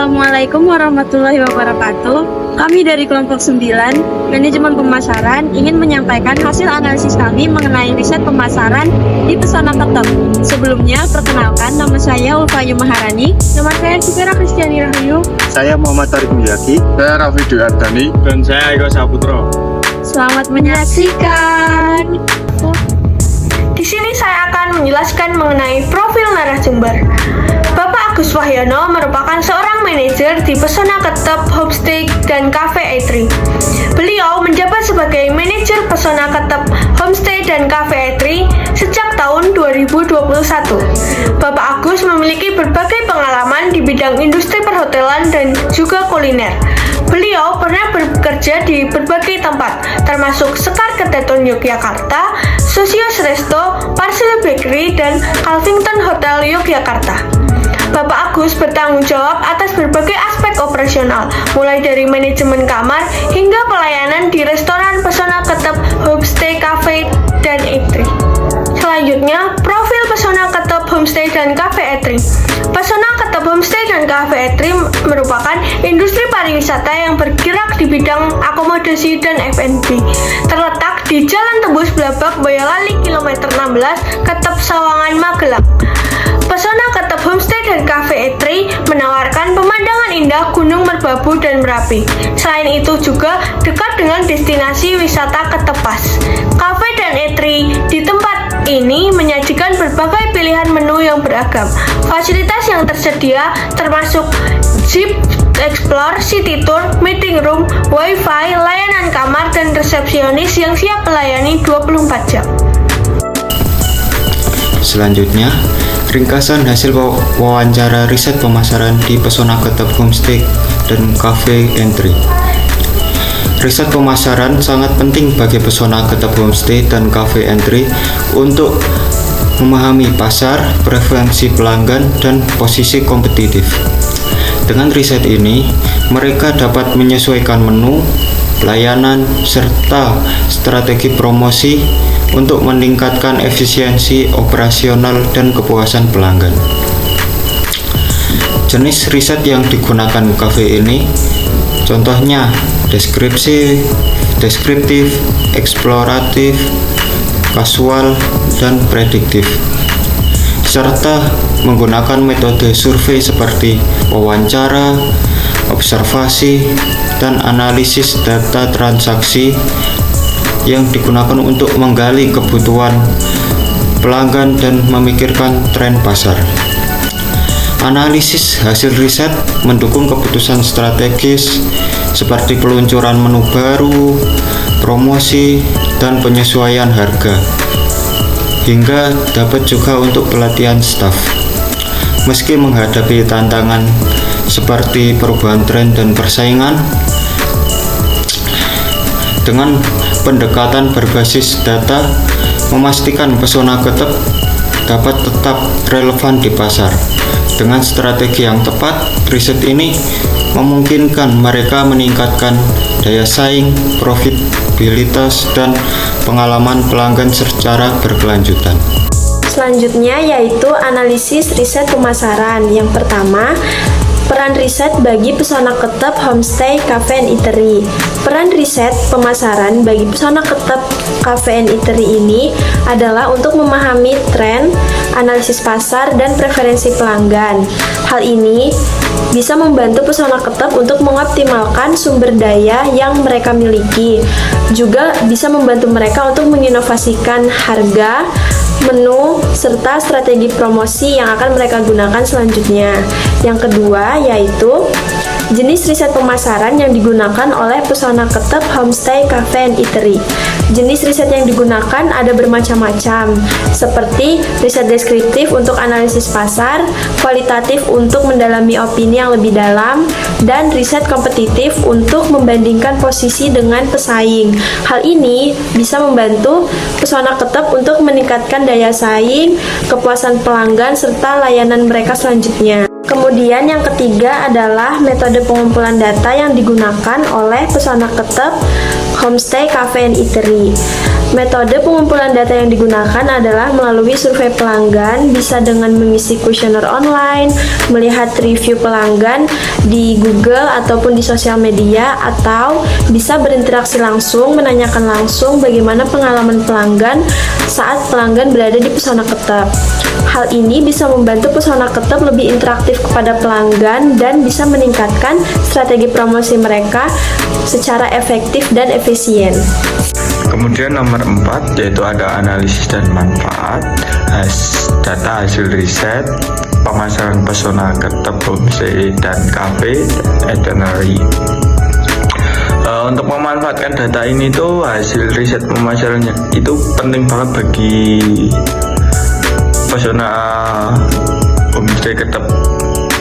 Assalamualaikum warahmatullahi wabarakatuh. Kami dari kelompok 9, Manajemen Pemasaran, ingin menyampaikan hasil analisis kami mengenai riset pemasaran di Pesona Ketep. Sebelumnya, perkenalkan, nama saya Ulfayu Maharani. Nama saya Sifira Kristiani Rahayu. Saya Muhammad Tarik Muyaki. Saya Raffi Dwi Ardani. Dan saya Eko Saputro. Selamat menyaksikan. Di sini saya akan menjelaskan mengenai profil narasumber. Bapak Agus Wahyono merupakan seorang manajer di Pesona Ketep Homestay dan Cafe Eatery. Beliau menjabat sebagai manajer Pesona Ketep Homestay dan Cafe Eatery sejak tahun 2021. Bapak Agus memiliki berbagai pengalaman di bidang industri perhotelan dan juga kuliner. Beliau pernah bekerja di berbagai tempat, termasuk Sekar Keteton Yogyakarta, Sosios Resto, Parcel Bakery, dan Calvington Hotel Yogyakarta. Bapak Agus bertanggung jawab atas berbagai aspek operasional, mulai dari manajemen kamar hingga pelayanan di restoran Pesona Ketep Homestay, Cafe, dan Eatery. Selanjutnya, profil Pesona Ketep Homestay dan Cafe Eatery. Pesona Ketep Homestay dan Cafe Eatery merupakan industri pariwisata yang bergerak di bidang akomodasi dan F&B. Terletak di Jalan Tembus Blabak Boyolali kilometer 16, Ketep Sawangan, Magelang. Pesona Ketep Homestay dan Cafe Eatery menawarkan pemandangan indah Gunung Merbabu dan Merapi. Selain itu juga dekat dengan destinasi wisata Ketepas. Cafe dan Eatery di tempat ini menyajikan berbagai pilihan menu yang beragam. Fasilitas yang tersedia termasuk Jeep Explore, City Tour, Meeting Room, Wi-Fi, layanan kamar, dan resepsionis yang siap melayani 24 jam. Selanjutnya, ringkasan hasil wawancara riset pemasaran di Pesona Ketep Homestay dan Cafe Eatery. Riset pemasaran sangat penting bagi Pesona Ketep Homestay dan Cafe Eatery untuk memahami pasar, preferensi pelanggan, dan posisi kompetitif. Dengan riset ini, mereka dapat menyesuaikan menu, layanan, serta strategi promosi untuk meningkatkan efisiensi operasional dan kepuasan pelanggan. Jenis riset yang digunakan cafe ini contohnya deskriptif, eksploratif, kasual, dan prediktif, serta menggunakan metode survei seperti wawancara, observasi, dan analisis data transaksi yang digunakan untuk menggali kebutuhan pelanggan dan memikirkan tren pasar. Analisis hasil riset mendukung keputusan strategis seperti peluncuran menu baru, promosi, dan penyesuaian harga, hingga dapat juga untuk pelatihan staf. Meski menghadapi tantangan seperti perubahan tren dan persaingan, dengan pendekatan berbasis data, memastikan Pesona Ketep dapat tetap relevan di pasar. Dengan strategi yang tepat, riset ini memungkinkan mereka meningkatkan daya saing, profitabilitas, dan pengalaman pelanggan secara berkelanjutan. Selanjutnya yaitu analisis riset pemasaran. Yang pertama, peran riset bagi Pesona Ketep Homestay, Cafe and Eatery. Peran riset pemasaran bagi Pesona Ketep Cafe and Eatery ini adalah untuk memahami tren, analisis pasar, dan preferensi pelanggan. Hal ini bisa membantu Pesona Ketep untuk mengoptimalkan sumber daya yang mereka miliki. Juga bisa membantu mereka untuk menginovasikan harga, menu, serta strategi promosi yang akan mereka gunakan selanjutnya. Yang kedua yaitu jenis riset pemasaran yang digunakan oleh Pesona Ketep Homestay, Cafe and Eatery. Jenis riset yang digunakan ada bermacam-macam, seperti riset deskriptif untuk analisis pasar, kualitatif untuk mendalami opini yang lebih dalam, dan riset kompetitif untuk membandingkan posisi dengan pesaing. Hal ini bisa membantu Pesona Ketep untuk meningkatkan daya saing, kepuasan pelanggan, serta layanan mereka selanjutnya. Kemudian yang ketiga adalah metode pengumpulan data yang digunakan oleh Pesona Ketep homestay, cafe, and eatery. Metode pengumpulan data yang digunakan adalah melalui survei pelanggan, bisa dengan mengisi kuesioner online, melihat review pelanggan di Google ataupun di sosial media, atau bisa berinteraksi langsung, menanyakan langsung bagaimana pengalaman pelanggan saat pelanggan berada di Pesona Ketep. Hal ini bisa membantu Pesona Ketep lebih interaktif kepada pelanggan dan bisa meningkatkan strategi promosi mereka secara efektif dan efisien. Kemudian nomor 4 yaitu ada analisis dan manfaat data hasil riset pemasaran Pesona Ketep Homestay dan Cafe Itinerary. Untuk memanfaatkan data ini tuh hasil riset pemasarannya itu penting banget bagi Pesona Homestay Ketep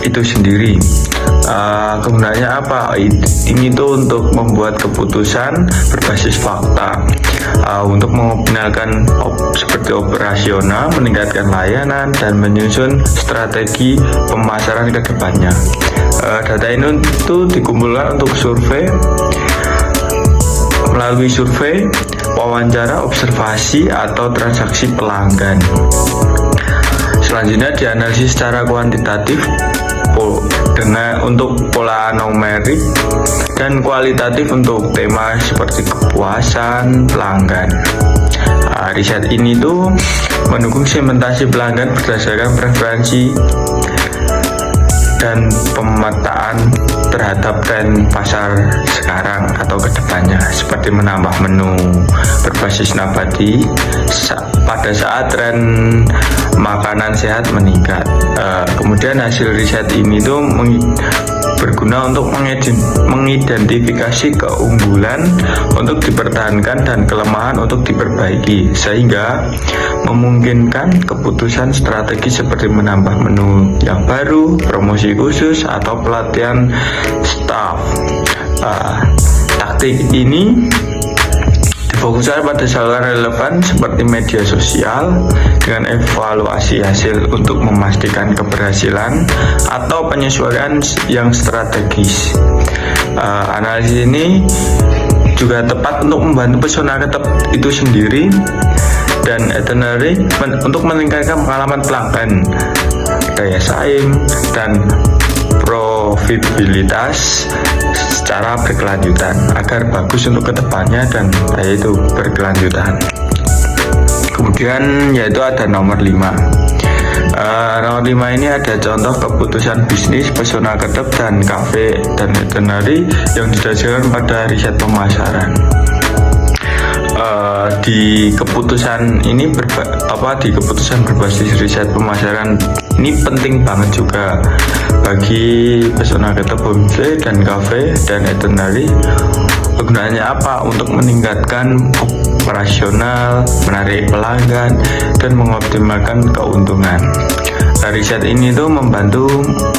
itu sendiri. Kegunaannya apa? Ini tuh untuk membuat keputusan berbasis fakta, untuk mengoptimalkan seperti operasional, meningkatkan layanan, dan menyusun strategi pemasaran ke depannya. Data ini tuh dikumpulkan untuk survei, melalui survei, wawancara, observasi, atau transaksi pelanggan. Selanjutnya dianalisis secara kuantitatif untuk pola numerik dan kualitatif untuk tema seperti kepuasan pelanggan. Riset ini tuh mendukung segmentasi pelanggan berdasarkan preferensi dan pemetaan terhadap tren pasar sekarang atau kedepannya, seperti menambah menu berbasis nabati pada saat tren makanan sehat meningkat. Kemudian hasil riset ini tuh berguna untuk mengidentifikasi keunggulan untuk dipertahankan dan kelemahan untuk diperbaiki, sehingga memungkinkan keputusan strategi seperti menambah menu yang baru, promosi khusus, atau pelatihan staff. Taktik ini difokuskan pada saluran relevan seperti media sosial dengan evaluasi hasil untuk memastikan keberhasilan atau penyesuaian yang strategis. Analisis ini juga tepat untuk membantu Pesona Ketep itu sendiri dan itinerary untuk meningkatkan pengalaman pelanggan, daya saing, dan profitabilitas secara berkelanjutan agar bagus untuk kedepannya dan yaitu berkelanjutan. Kemudian yaitu ada nomor 5. Nomor 5 ini ada contoh keputusan bisnis Pesona Ketep dan Cafe dan Itinerary yang didasarkan pada riset pemasaran. Di keputusan ini di keputusan berbasis riset pemasaran ini penting banget juga bagi Pesona Ketep Homestay dan Cafe dan Itinerary. Kegunaannya apa? Untuk meningkatkan operasional, menarik pelanggan, dan mengoptimalkan keuntungan. Riset ini tuh membantu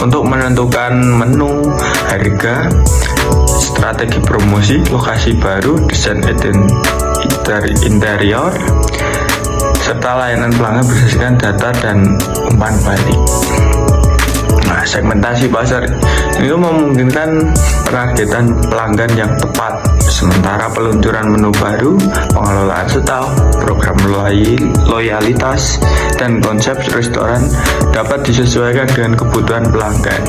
untuk menentukan menu, harga, strategi promosi, lokasi baru, desain interior, serta layanan pelanggan berdasarkan data dan umpan balik. Segmentasi pasar ini memungkinkan penargetan pelanggan yang tepat, sementara peluncuran menu baru, pengelolaan stok, program loyalitas, dan konsep restoran dapat disesuaikan dengan kebutuhan pelanggan.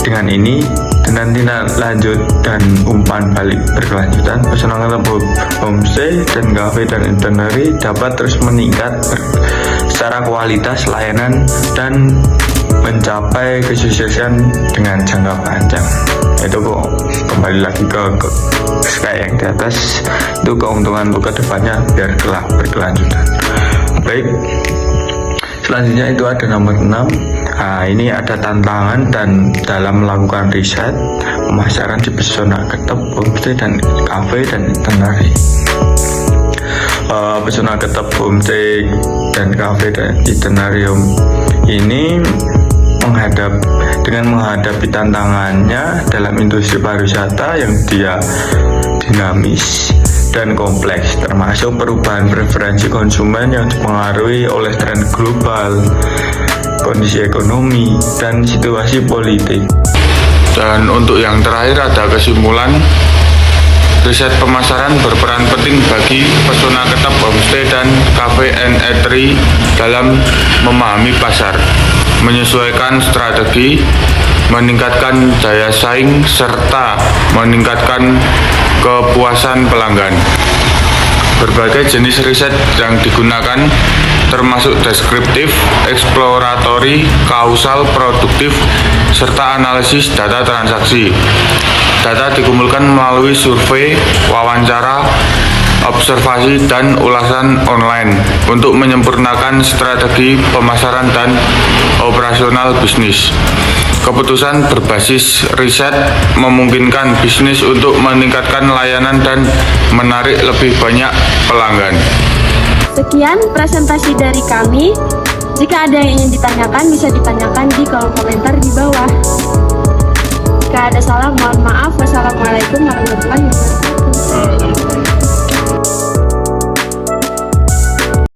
Dengan ini, dengan tindak lanjut dan umpan balik berkelanjutan, Pesona Ketep Homestay dan Cafe dan Itinerary dapat terus meningkat secara kualitas layanan dan mencapai kesuksesan dengan jangka panjang. Itu kok kembali lagi ke kayak yang di atas, itu keuntungan untuk kedepannya biar berkelanjutan. Baik, selanjutnya itu ada nomor 6. Ini ada tantangan dan dalam melakukan riset pemasaran di Pesona Ketep Homestay dan Cafe dan Itinerary. Pesona Ketep Homestay dan Cafe dan Itinerary ini menghadapi tantangannya dalam industri pariwisata yang dia dinamis dan kompleks, termasuk perubahan preferensi konsumen yang dipengaruhi oleh tren global, kondisi ekonomi, dan situasi politik. Dan untuk yang terakhir ada kesimpulan riset pemasaran berperan penting bagi pesona ketap homestay dan cafe and eatery dalam memahami pasar, menyesuaikan strategi, meningkatkan daya saing, serta meningkatkan kepuasan pelanggan. Berbagai jenis riset yang digunakan termasuk deskriptif, eksploratory, kausal, produktif, serta analisis data transaksi. Data dikumpulkan melalui survei, wawancara, observasi, dan ulasan online untuk menyempurnakan strategi pemasaran dan operasional bisnis. Keputusan berbasis riset memungkinkan bisnis untuk meningkatkan layanan dan menarik lebih banyak pelanggan. Sekian presentasi dari kami. Jika ada yang ingin ditanyakan, bisa ditanyakan di kolom komentar di bawah. Jika ada salah, mohon maaf. Wassalamualaikum warahmatullahi wabarakatuh.